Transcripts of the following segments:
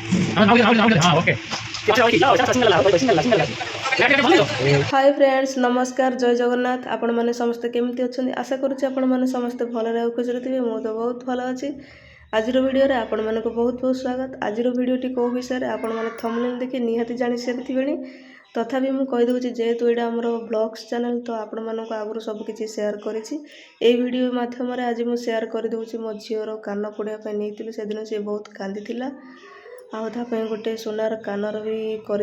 Okay hi friends नमस्कार जय जगन्नाथ आपण मैंने समस्ते केमती अच्छा आशा करुँचे आपण मैंने समस्ते भल खुशी थे मु तो बहुत भल अच्छी आज वीडियो रे आपण मानक बहुत बहुत स्वागत। आज वीडियोटी कौ विषय आपण मैंने थंबनेल देखि निहाती जानि सारी तथापि मुझे कहीदे जेहेतु यहाँ आमर ब्लॉग्स चैनल तो आपण मानक आगु सबकि सेयार करी वीडियो मध्यम आज मुझे सेयार करदे मो झीर कान पोड़ापी नहीं से दिन सी बहुत कांदी आउे गोटे सोनार कानर भी कर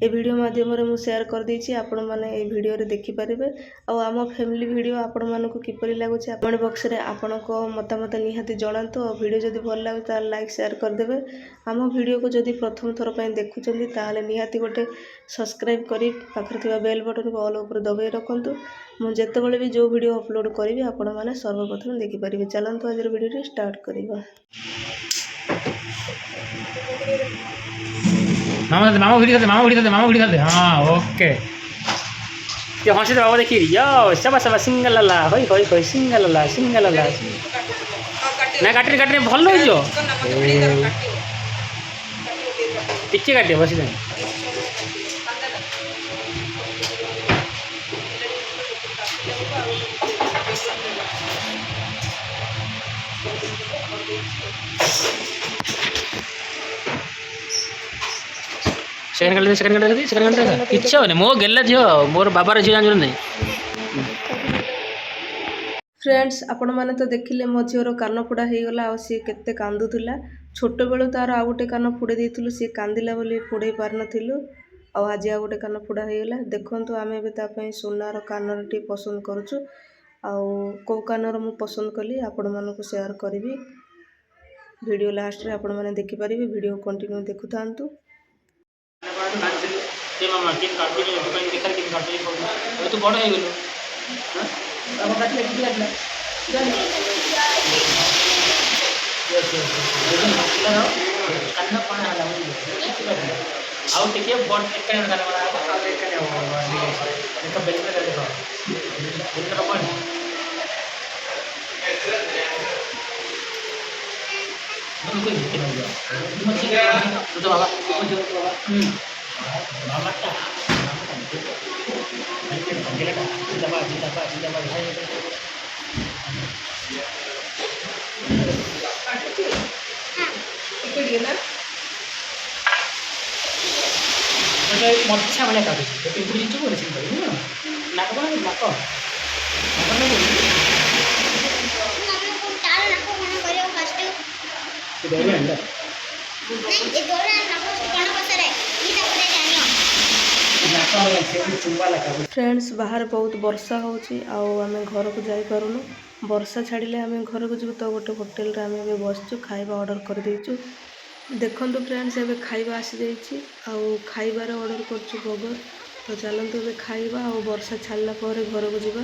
वीडियो माध्यम मुझे सेयार कर आपण मैंने वीडियो देखिपारे। आम फैमिली वीडियो आपण मानक किपर लगुच कमेंट बॉक्स रे आपण मतामत निहाती जनातु। और वीडियो जब भल लगे तो लाइक शेयर करदे। आम वीडियो को जब प्रथम थर पर देखुं ताले निहाती गोटे सब्सक्राइब करी पाखरे थिबा बेल बटन को ऑल ऊपर दबाई रखुँ। मुझे जितेबाला भी जो वीडियो अपलोड करी आपण मैंने सर्वप्रथम देखिपारे। चलतु आज वीडियो स्टार्ट करवा। मामा वीडियो दे हाँ ओके ये हंसी बाबा देखिए यो सबा सबा सिंगल ला होई होई होई सिंगल ला ना काटने भल हो जो टिके काटे बस जाए सेकंड घंटे इच्छा होने मो गेला झियो मोर बाबार झियो जान नहीं। फ्रेंड्स आपण मैंने तो देखिले मो झीर कान फोड़ा हो गला सी केते कांदुला छोट बेलू तार आ गोटे कान फोड़े देइथिलु सी कांदिला बोली फोड़े पार नथिलु आज आ गोटे कान फोड़ा हो गला। देखंतु आमे बे ता पई सोनार कानरटी पसंद करूछु को कानर मु पसंद कली आपण मानको शेयर करबी। वीडियो लास्ट रे आपण माने देखि परिबे वीडियो कंटिन्यू देखु थांतु। मामा केन काटबे दुकान देखा केन काटबे तू बड़ हो गेलो अब काटले ठीक लागला कन्न पण आला आउ टिके बड़ एकने गाना वाला आ एकने देखो बेच में देखो इतना बड़ हम कोई दिक्कत नहीं है मुझे तो बाबा मामा का मच्छा भाया काटुछ पिंपुड़ी चुप नाक नाक फ्रेंड्स बाहर बहुत वर्षा होची आम घर को जाई पारुनु वर्षा छाड़िले आम घर को जीव तो गोटे होटेल रे आम बसचु खाइबा ऑर्डर कर देइचु। देखंतु फ्रेंड्स एबे खाइबा आसी जाइछि आउ खाइबार ऑर्डर करछु बर्गर। तो चलंतु एबे खाइबा आउ वर्षा छाड़ला पर घर को जीवा।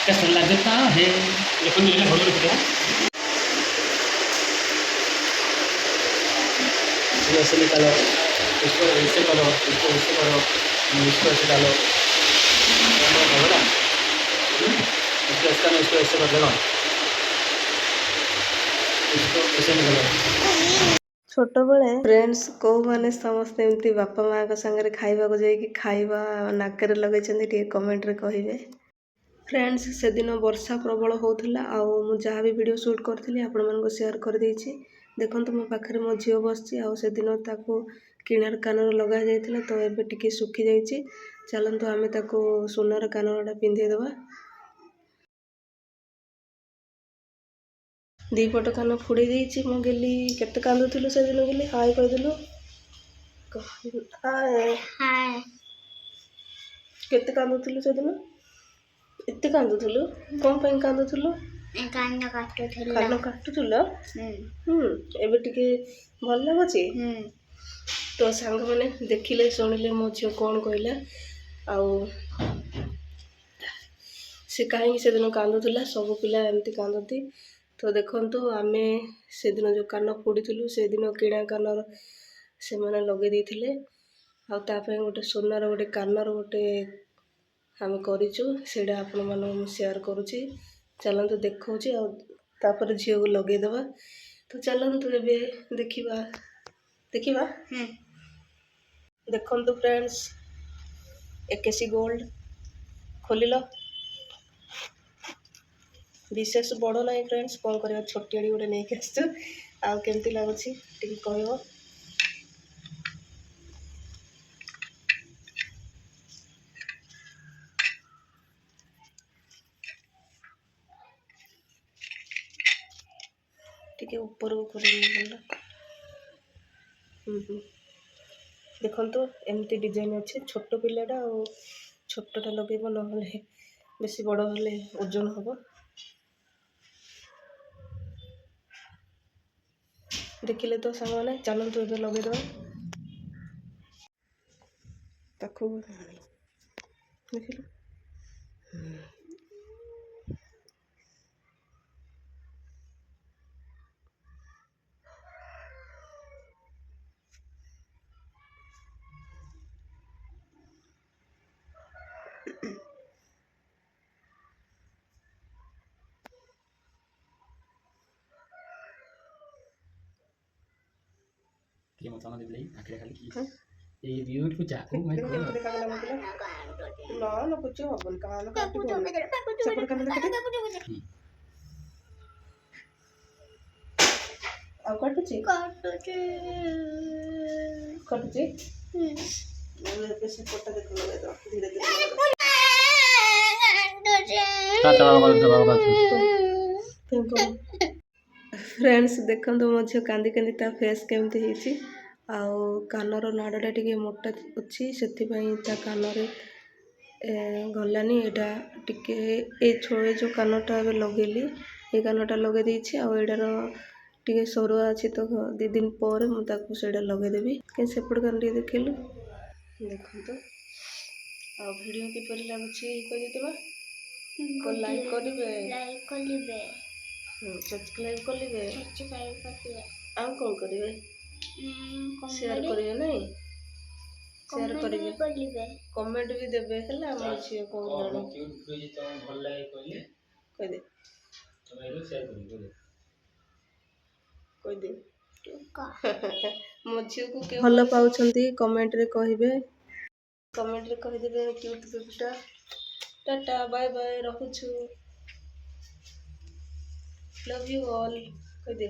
कैसा लगता है लेकिन ये बहुत रुपया ऐसे निकालो इसको ऐसे करो इसको ऐसे करो इसको ऐसे डालो होगा इसको ऐसे करना इसको ऐसे कर देना इसको ऐसे निकालो। छोट बेले फ्रेंड्स को माने समस्त एमती बापा माँ का संगे खाइबा को जाइए खाइबा नाकरे लगे कमेंट रे कहिबे। फ्रेंड्स से दिन वर्षा प्रबल होता आउ मु जहाँ भी वीडियो शूट करी आपण मानको शेयर कर देइछि। देखंतु मो पाखरे मो झियो बसछि आउ से दिन ताको किनार कानर लगा जाइथिला तो एबे टिके सुखी जाइछि। चलंतु आमे ताको सोनार कानरटा पिंधे देबा। दी पट कान फुड़ी देइछि मो गेली केते कांदुथिलु से दिन गेली हाय कह देलु हाय हाय केते कांदुथिलु से दिन एते कांदुथिलु कोन पई कांदुथिलु कान काटुथिलु एबे टिके भल लागुछि। तो सांग माने देखिले सुनिले मो झियो कोन कहला आउ से कहीं से दिन कांदुला सब पिला एमती कांदती ତ ଦେଖନ୍ତୁ ଆମେ ସେଦିନ ଯେଉଁ କାନ ପୋଡ଼ିଥିଲୁ ସେଦିନ କିଣା କାନର ସେମାନେ ଲଗେଇ ଦେଇଥିଲେ। ଆଉ ତା ପାଇଁ ଗୋଟେ ସୁନାର ଗୋଟେ କାନର ଗୋଟେ ଆମେ କରିଛୁ, ସେଇଟା ଆପଣମାନଙ୍କୁ ମୁଁ ସେୟାର କରୁଛି। ଚାଲନ୍ତୁ ଦେଖାଉଛି, ଆଉ ତାପରେ ଝିଅକୁ ଲଗେଇଦେବା। ତ ଚାଲନ୍ତୁ ଏବେ ଦେଖିବା। ଦେଖନ୍ତୁ ଫ୍ରେଣ୍ଡସ୍, ଏକେସି ଗୋଲ୍ଡ ଖୋଲିଲ। ବିଶେଷ ବଡ଼ ନାହିଁ ଫ୍ରେଣ୍ଡସ୍, କ'ଣ କରିବା, ଛୋଟିଆଡ଼ି ଗୋଟେ ନେଇକି ଆସିଛୁ। ଆଉ କେମିତି ଲାଗୁଛି ଟିକେ କହିବ। ଟିକେ ଉପରକୁ କରିନି ଭଲ। ଦେଖନ୍ତୁ ଏମିତି ଡିଜାଇନ୍ ଅଛି। ଛୋଟ ପିଲାଟା ଆଉ ଛୋଟଟା ଲଗେଇବ, ନହେଲେ ବେଶୀ ବଡ଼ ହେଲେ ଓଜନ ହେବ। ଦେଖିଲେ ତ ସାଙ୍ଗମାନେ, ଚାଲନ୍ତୁ ଏବେ ଲଗେଇଦେବା। ତାକୁ ଦେଖିଲୁ। ଟିକେ ମତେ ଦେଇ ଆଖିରେ ଖାଲି କି এই ভিউটକୁ ଯା ও ମାଇ ଗଡ୍। ନା କିଛି ହବନି, କାନ କାଟୁଛି। ସେପଟେ କାନ ଦେଖ। ଆଉ କାଟୁଛି। ଏବେ ସେପଟେ ଦେଖ, ଲଗେଇଦବା ଧୀରେ ଧୀରେ। ଫ୍ରେଣ୍ଡସ୍ ଦେଖନ୍ତୁ ମୋ ଝିଅ କାନ୍ଦି କାନ୍ଦି ତା ଫେସ୍ କେମିତି ହେଇଛି। ଆଉ କାନର ନାଡ଼ଟା ଟିକେ ମୋଟା ଅଛି, ସେଥିପାଇଁ ତା କାନରେ ଗଲାନି। ଏଇଟା ଟିକେ ଏ ଯେଉଁ କାନଟା ଏବେ ଲଗେଇଲି, ଏ କାନଟା ଲଗେଇ ଦେଇଛି। ଆଉ ଏଇଟାର ଟିକେ ସରୁଆ ଅଛି, ତ 2 ଦିନ ପରେ ମୁଁ ତାକୁ ସେଇଟା ଲଗେଇଦେବି। କିନ୍ତୁ ସେପଟେ କାନ ଟିକେ ଦେଖିଲୁ। ଦେଖନ୍ତୁ ଆଉ ଭିଡ଼ିଓ କିପରି ଲାଗୁଛି କହିଦେବା। ଲାଇକ୍ କରିବେ, ସବସ୍କ୍ରାଇବ୍ କରିବେ, ଆଉ କ'ଣ କରିବେ, ସେୟାର କରିବେ। ନାଇଁ, ସେୟାର କରିବେ, କମେଣ୍ଟ ବି ଦେବେ। ହେଲା ଆମ ଝିଅ କହୁଲାଣି, କହିଦେ ମୋ ଝିଅକୁ ଭଲ ପାଉଛନ୍ତି କମେଣ୍ଟରେ କହିବେ, କମେଣ୍ଟରେ କହିଦେବେ କ୍ୟୁଟ୍ ବେବିଟା। ଟାଟା ବାଏ ବାଏ, ରଖୁଛୁ। Love you all କହିଦେ।